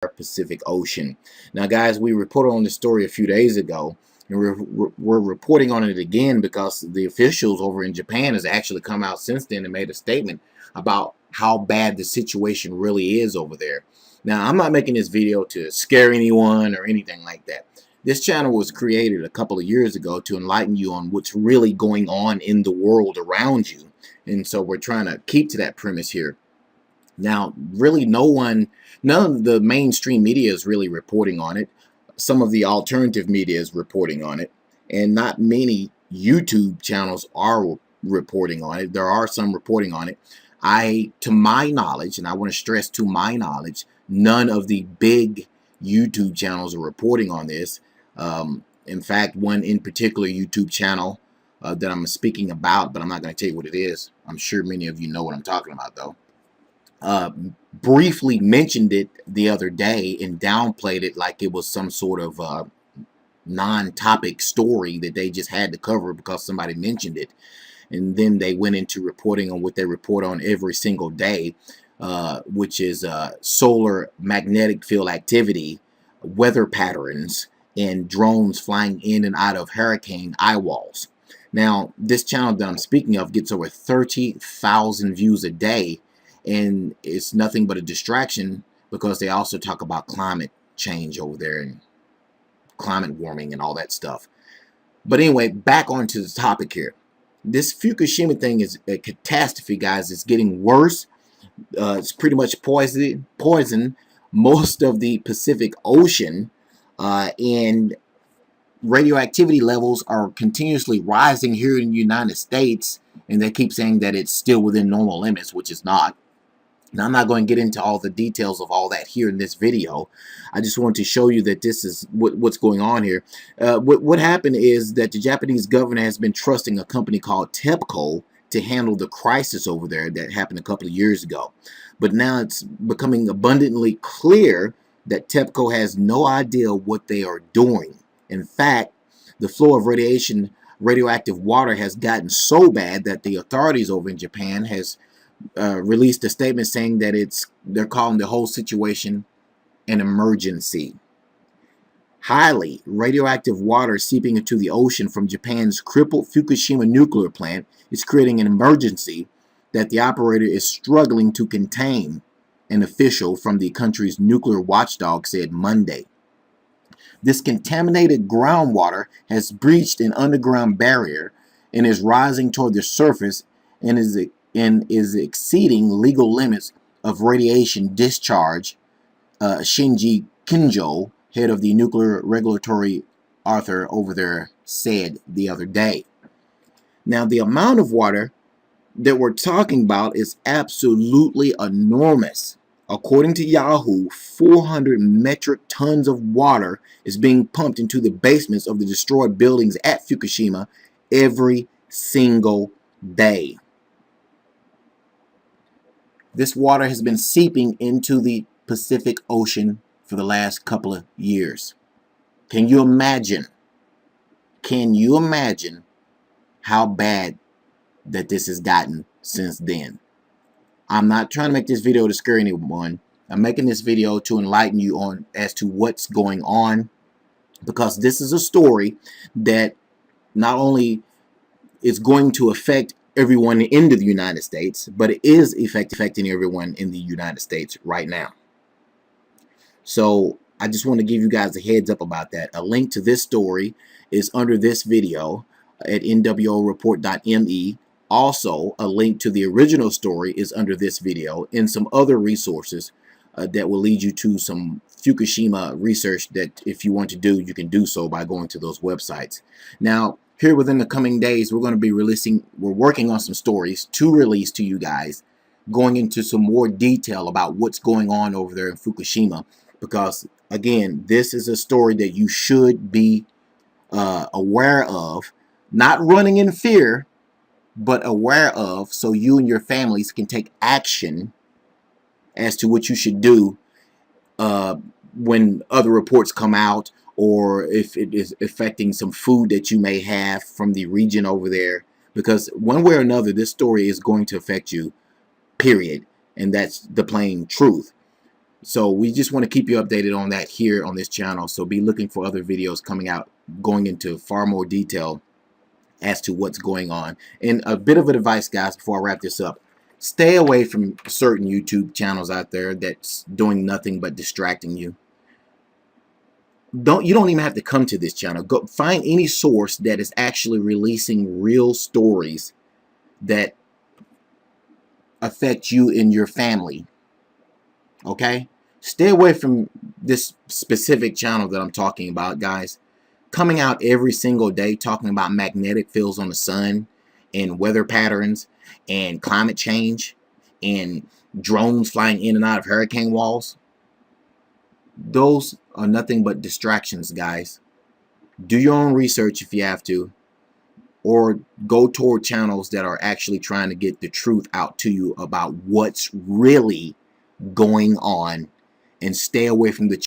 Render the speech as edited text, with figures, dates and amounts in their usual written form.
Pacific Ocean. Now, guys, we reported on this story a few days ago, and we're reporting on it again because the officials over in Japan has actually come out since then and made a statement about how bad the situation really is over there. Now, I'm not making this video to scare anyone or anything like that. This channel was created a couple of years ago to enlighten you on what's really going on in the world around you. And so we're trying to keep to that premise here. Now, really none of the mainstream media is really reporting on it. Some of the alternative media is reporting on it. And not many YouTube channels are reporting on it. There are some reporting on it. To my knowledge, and I want to stress to my knowledge, none of the big YouTube channels are reporting on this. In fact, one in particular YouTube channel that I'm speaking about, but I'm not going to tell you what it is. I'm sure many of you know what I'm talking about, though. Briefly mentioned it the other day and downplayed it like it was some sort of non-topic story that they just had to cover because somebody mentioned it. And then they went into reporting on what they report on every single day, which is solar magnetic field activity, weather patterns, and drones flying in and out of hurricane eye walls. Now, this channel that I'm speaking of gets over 30,000 views a day, and it's nothing but a distraction because they also talk about climate change over there and climate warming and all that stuff. But anyway, back onto the topic here. This Fukushima thing is a catastrophe, guys. It's getting worse. It's pretty much poison most of the Pacific Ocean, and radioactivity levels are continuously rising here in the United States, and they keep saying that it's still within normal limits, which is not. Now, I'm not going to get into all the details of all that here in this video. I just want to show you that this is what's going on here. What happened is that the Japanese government has been trusting a company called TEPCO to handle the crisis over there that happened a couple of years ago. But now it's becoming abundantly clear that TEPCO has no idea what they are doing. In fact, the flow of radioactive water has gotten so bad that the authorities over in Japan has released a statement saying that they're calling the whole situation an emergency. Highly radioactive water seeping into the ocean from Japan's crippled Fukushima nuclear plant is creating an emergency that the operator is struggling to contain, an official from the country's nuclear watchdog said Monday. This contaminated groundwater has breached an underground barrier and is rising toward the surface and is exceeding legal limits of radiation discharge, Shinji Kinjo, head of the nuclear regulatory author over there, said the other day. Now, the amount of water that we're talking about is absolutely enormous. According to Yahoo, 400 metric tons of water is being pumped into the basements of the destroyed buildings at Fukushima every single day. This water has been seeping into the Pacific Ocean for the last couple of years. Can you imagine? Can you imagine how bad that this has gotten since then? I'm not trying to make this video to scare anyone. I'm making this video to enlighten you on as to what's going on, because this is a story that not only is going to affect everyone in the United States, but it is affecting everyone in the United States right now. So I just want to give you guys a heads up about that. A link to this story is under this video at nwreport.me. Also, a link to the original story is under this video, and some other resources that will lead you to some Fukushima research that if you want to do, you can do so by going to those websites. Now, here within the coming days, we're working on some stories to release to you guys, going into some more detail about what's going on over there in Fukushima, because again, this is a story that you should be aware of, not running in fear, but aware of, so you and your families can take action as to what you should do when other reports come out, or if it is affecting some food that you may have from the region over there. Because one way or another, this story is going to affect you, period. And that's the plain truth. So we just want to keep you updated on that here on this channel. So be looking for other videos coming out, going into far more detail as to what's going on. And a bit of advice, guys, before I wrap this up. Stay away from certain YouTube channels out there that's doing nothing but distracting you. You don't even have to come to this channel. Go find any source that is actually releasing real stories that affect you and your family. Okay? Stay away from this specific channel that I'm talking about, guys. Coming out every single day talking about magnetic fields on the sun and weather patterns and climate change and drones flying in and out of hurricane walls. Those are nothing but distractions, guys. Do your own research if you have to, or go toward channels that are actually trying to get the truth out to you about what's really going on, and stay away from the